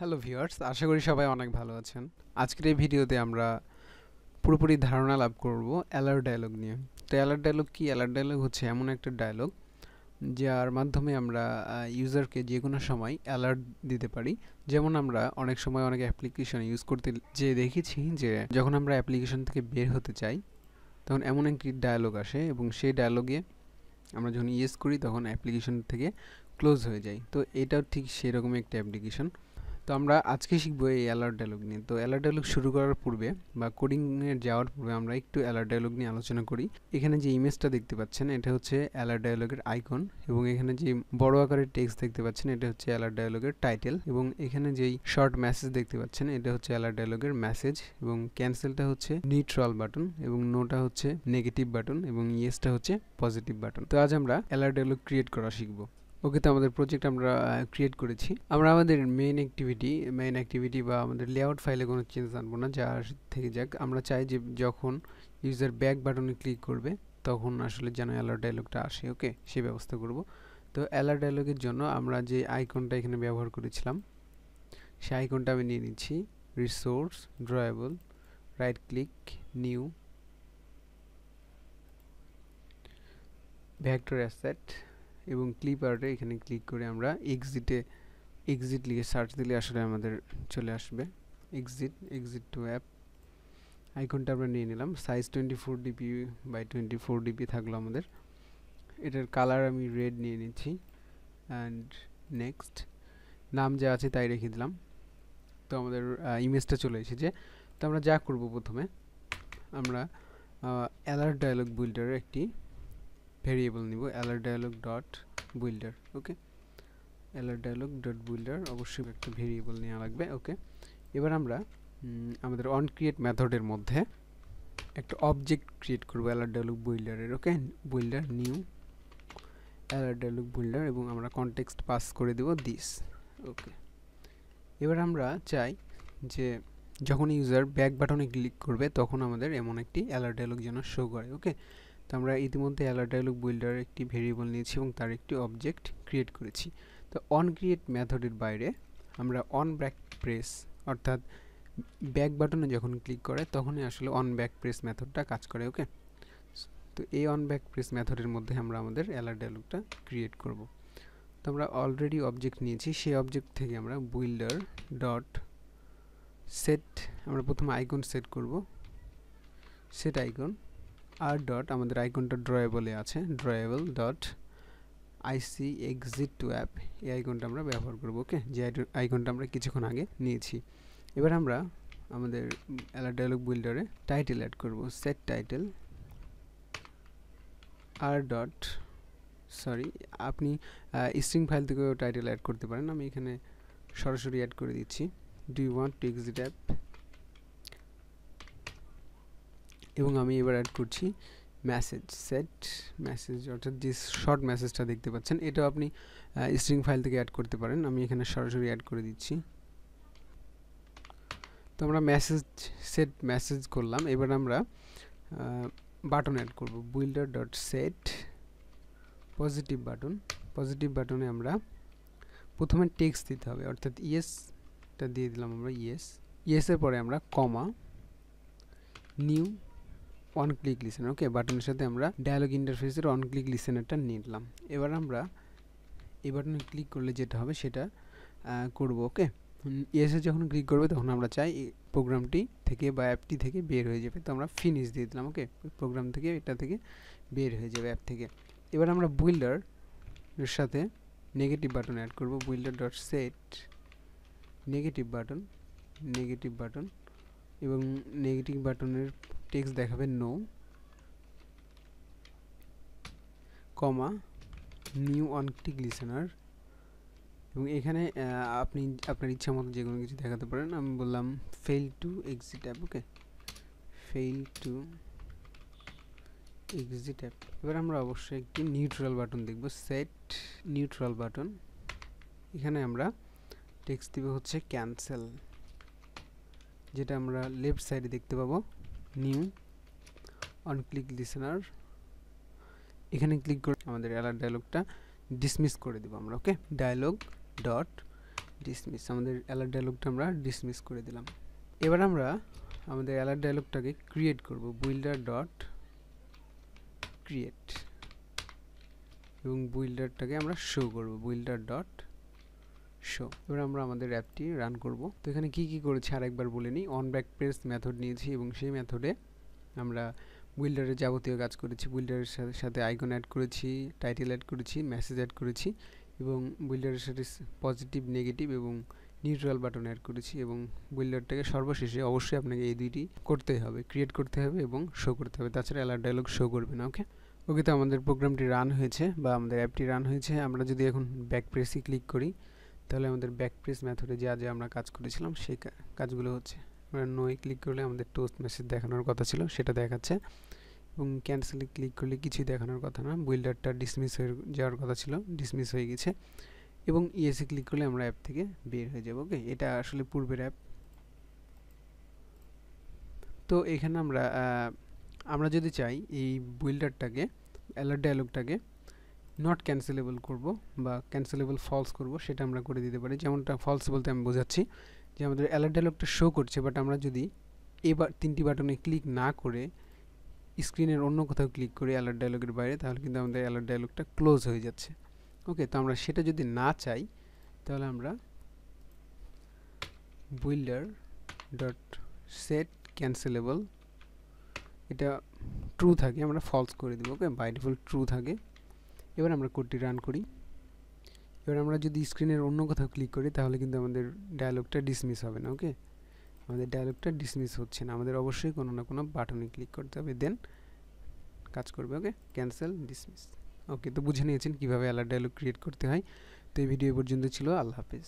Hello viewers, আশা করি সবাই অনেক ভালো আছেন। আজকের এই ভিডিওতে আমরা পুরোপুরি ধারণা লাভ করব অ্যালার্ট ডায়লগ নিয়ে। তো অ্যালার্ট ডায়লগ কি? অ্যালার্ট ডায়লগ হচ্ছে এমন একটা ডায়লগ যার মাধ্যমে আমরা ইউজারকে যে কোনো সময় অ্যালার্ট দিতে পারি। যেমন আমরা অনেক সময় অনেক অ্যাপ্লিকেশন ইউজ করতে যেয়ে দেখেছি যে যখন আমরা অ্যাপ্লিকেশন থেকে বের হতে চাই তখন এমন একটি ডায়লগ আসে এবং সেই ডায়লগে আমরা যখন ইয়েস করি তখন অ্যাপ্লিকেশন থেকে ক্লোজ হয়ে যায়। তো এটাও ঠিক সেরকমই একটা অ্যাপ্লিকেশন। তো আমরা আজকে শিখবো এই অ্যালার্ট ডায়লগ নিয়ে। তো অ্যালার্ট ডায়লগ শুরু করার পূর্বে বা কোডিংয়ে যাওয়ার পূর্বে আমরা একটু অ্যালার্ট ডায়লগ নিয়ে আলোচনা করি। এখানে যে ইমেজটা দেখতে পাচ্ছেন এটা হচ্ছে অ্যালার্ট ডায়লগের আইকন, এবং এখানে যে বড় আকারের টেক্সট দেখতে পাচ্ছেন এটা হচ্ছে অ্যালার্ট ডায়লগের টাইটেল, এবং এখানে যেই শর্ট মেসেজ দেখতে পাচ্ছেন এটা হচ্ছে অ্যালার্ট ডায়লগের মেসেজ, এবং ক্যান্সেলটা হচ্ছে নিউট্রাল বাটন, এবং নোটা হচ্ছে নেগেটিভ বাটন, এবং ইয়েসটা হচ্ছে পজিটিভ বাটন। তো আজ আমরা অ্যালার্ট ডায়লগ ক্রিয়েট করা শিখবো। ওকে, তো আমাদের প্রজেক্ট আমরা ক্রিয়েট করেছি। আমরা আমাদের মেইন অ্যাক্টিভিটি বা আমাদের লেআউট ফাইলে কোনো চেঞ্জ আনবো না, যা থেকে যাক। আমরা চাই যে যখন ইউজার ব্যাক বাটনে ক্লিক করবে তখন আসলে যেন অ্যালার্ট ডায়লগটা আসে। ওকে, সেই ব্যবস্থা করব। তো অ্যালার্ট ডায়লগের জন্য আমরা যে আইকনটা এখানে ব্যবহার করেছিলাম সেই আইকনটা আমি নিয়ে নিচ্ছি। Resource, drawable, right click, new, vector asset এবং ক্লিপ আর্টে এখানে ক্লিক করে আমরা এক্সিট লিখে সার্চ দিলে আসলে আমাদের চলে আসবে এক্সিট টু অ্যাপ। আইকনটা আমরা নিয়ে নিলাম। সাইজ 24 ডিপি বাই 24 ডিপি থাকলো আমাদের। এটার কালার আমি রেড নিয়ে নিচ্ছি অ্যান্ড নেক্সট। নাম যা আছে তাই রেখে দিলাম। তো আমাদের ইমেজটা চলে এসেছে। তো আমরা যা করব, প্রথমে আমরা অ্যালার্ট ডায়লগ বিল্ডারের একটি ভেরিয়েবল নিব, অ্যালার্ট ডায়লগ ডট বিল্ডার। ওকে, অ্যালার্ট ডায়লগ ডট বিল্ডার অবশ্যই একটা ভেরিয়েবল নেওয়া লাগবে। ওকে, এবার আমরা আমাদের অন ক্রিয়েট মেথডের মধ্যে একটা অবজেক্ট ক্রিয়েট করব অ্যালার্ট ডায়লগ বিল্ডারের। Okay, builder new alert dialog builder, এবং আমরা কনটেক্সট পাস করে দেব দিস। ওকে, এবার আমরা চাই যে যখন ইউজার ব্যাক বাটনে ক্লিক করবে তখন আমাদের এমন একটি অ্যালার্ট ডায়লগ যেন শো করে। ওকে, তো আমরা ইতিমধ্যে অ্যালার্ট ডায়লগ বিল্ডারের একটি ভেরিয়েবল নিয়েছি এবং তার একটি অবজেক্ট ক্রিয়েট করেছি। তো অন ক্রিয়েট মেথডের বাইরে আমরা অন ব্যাক প্রেস, অর্থাৎ ব্যাক বাটনে যখন ক্লিক করে তখনই আসলে অন ব্যাক প্রেস মেথডটা কাজ করে। ওকে, তো এই অন ব্যাক প্রেস মেথডের মধ্যে আমরা আমাদের অ্যালার্ট ডায়লগটা ক্রিয়েট করব। তো আমরা অলরেডি অবজেক্ট নিয়েছি, সেই অবজেক্ট থেকে আমরা বিল্ডার ডট সেট, আমরা প্রথমে আইকন সেট করব, সেট আইকন, আর ডট আমাদের আইকনটা ড্রয়েবলে আছে, ড্রয়েবল ডট আইসি এক্সিট টু অ্যাপ, এই আইকনটা আমরা ব্যবহার করব। ওকে, যে আইকনটা আমরা কিছুক্ষণ আগে নিয়েছি। এবার আমরা আমাদের অ্যালার্ট ডায়লগ বিল্ডারে টাইটেল অ্যাড করব, সেট টাইটেল, আর ডট, সরি, আপনি স্ট্রিং ফাইল থেকেও টাইটেল অ্যাড করতে পারেন, আমি এখানে সরাসরি অ্যাড করে দিচ্ছি। Do you want to exit app, এবং আমি এবার অ্যাড করছি মেসেজ, সেট মেসেজ, অর্থাৎ যে শর্ট মেসেজটা দেখতে পাচ্ছেন এটাও আপনি স্ট্রিং ফাইল থেকে অ্যাড করতে পারেন, আমি এখানে সরাসরি অ্যাড করে দিচ্ছি। তো আমরা সেট মেসেজ করলাম। এবার আমরা বাটন অ্যাড করব, builder dot set positive button. Positive বাটনে আমরা প্রথমে টেক্সট দিতে হবে, অর্থাৎ ইয়েসটা দিয়ে দিলাম আমরা, ইয়েসের পরে আমরা কমা, নিউ অন ক্লিক লিসেনার। ওকে, বাটনের সাথে আমরা ডায়ালগ ইন্টারফেসের অন ক্লিক লিসেনারটা নিয়ে নিলাম। এবার আমরা এই বাটনে ক্লিক করলে যেটা হবে সেটা করব। ওকে, ইয়েসে যখন ক্লিক করবে তখন আমরা চাই প্রোগ্রামটি থেকে বা অ্যাপটি থেকে বের হয়ে যাবে, তো আমরা ফিনিশ দিয়ে দিলাম। ওকে, প্রোগ্রাম থেকে এটা থেকে বের হয়ে যাবে, অ্যাপ থেকে। এবার আমরা বিল্ডার এর সাথে নেগেটিভ বাটন অ্যাড করব, builder dot set negative button, এবং নেগেটিভ বাটনের টেক্সট দেখাবে no, comma, new on click listener, এবং এখানে আপনি আপনার ইচ্ছা মতো যে কোনো কিছু দেখাতে পারেন। আমি বললাম fail to exit app. Okay, fail to exit app. এবার আমরা অবশ্যই একটি নিউট্রাল বাটন দেখব, সেট নিউট্রাল বাটন। এখানে আমরা টেক্সট দিব হচ্ছে ক্যান্সেল, যেটা আমরা লেফট সাইডে দেখতে পাবো, নিউ অন ক্লিক লিসেনার। এখানে ক্লিক করে আমাদের অ্যালার্ট ডায়লগটা ডিসমিস করে দেবো আমরা। ওকে, ডায়লগ ডট ডিসমিস, আমাদের অ্যালার্ট ডায়লগটা আমরা ডিসমিস করে দিলাম। এবার আমরা আমাদের অ্যালার্ট ডায়লগটাকে ক্রিয়েট করব, বুইল্ডার ডট ক্রিয়েট, এবং বুইল্ডারটাকে আমরা শো করব, বুইল্ডার ডট শো। এবার আমরা আমাদের অ্যাপটি রান করব। তো এখানে কি কি করেছি আরেকবার বলে নিই। অন ব্যাক প্রেস মেথড নিয়েছি এবং সেই মেথডে আমরা বুইল্ডারের যাবতীয় কাজ করেছি। বুইল্ডারের সাথে আইকন অ্যাড করেছি, টাইটেল অ্যাড করেছি, মেসেজ অ্যাড করেছি, এবং বুইল্ডারের সাথে পজিটিভ, নেগেটিভ এবং নিউট্রাল বাটন অ্যাড করেছি। এবং বুইল্ডারটাকে সর্বশেষে অবশ্যই আপনাকে এই দুইটি করতেই হবে, ক্রিয়েট করতে হবে এবং শো করতে হবে, তাছাড়া অ্যালার্ট ডায়লগ শো করবে না। ওকে ওকে তো আমাদের প্রোগ্রামটি রান হয়েছে বা আমাদের অ্যাপটি রান হয়েছে। আমরা যদি এখন ব্যাক প্রেসে ক্লিক করি তাহলে আমাদের ব্যাক প্রেস মেথডে যা আমরা কাজ করেছিলাম সেই কাজগুলো হচ্ছে। আমরা নোয়ে ক্লিক করলে আমাদের টোস্ট মেসেজ দেখানোর কথা ছিল, সেটা দেখাচ্ছে, এবং ক্যান্সেলে ক্লিক করলে কিছুই দেখানোর কথা না, বুইল্ডারটা ডিসমিস হয়ে যাওয়ার কথা ছিল, ডিসমিস হয়ে গেছে। এবং ইএসএ ক্লিক করলে আমরা অ্যাপ থেকে বের হয়ে যাব। ওকে, এটা আসলে পূর্বের অ্যাপ। তো এখানে আমরা যদি চাই এই বুইল্ডারটাকে, অ্যালার্ট ডায়লগটাকে নট ক্যান্সেলেবল করব বা ক্যান্সেলেবল ফলস করব, সেটা আমরা করে দিতে পারি। যেমনটা ফলস বলতে আমি বোঝাচ্ছি যে আমাদের অ্যালার্ট ডায়লগটা শো করছে, বাট আমরা যদি এবার 3টি বাটনে ক্লিক না করে স্ক্রিনের অন্য কোথাও ক্লিক করি অ্যালার্ট ডায়লগের বাইরে, তাহলে কিন্তু আমাদের অ্যালার্ট ডায়লগটা ক্লোজ হয়ে যাচ্ছে। ওকে, তো আমরা সেটা যদি না চাই তাহলে আমরা বুইল্ডার ডট সেট ক্যান্সেলেবল, এটা ট্রু থাকে আমরা ফলস করে দেবো। ওকে, বাই ডিফল্ট ট্রু থাকে। এবার আমরা কোডটি রান করি। এবার আমরা যদি স্ক্রিনের অন্য কোথাও ক্লিক করি তাহলে কিন্তু আমাদের ডায়লগটা ডিসমিস হবে না। ওকে, আমাদের ডায়লগটা ডিসমিস হচ্ছে না, আমাদের অবশ্যই কোনো না কোনো বাটনে ক্লিক করতে হবে, দেন কাজ করবে। ওকে, ক্যান্সেল, ডিসমিস। ওকে, তো বুঝে নিয়েছেন কীভাবে অ্যালার্ট ডায়লগ ক্রিয়েট করতে হয়। তো এই ভিডিও পর্যন্ত ছিল। আল্লাহ হাফেজ।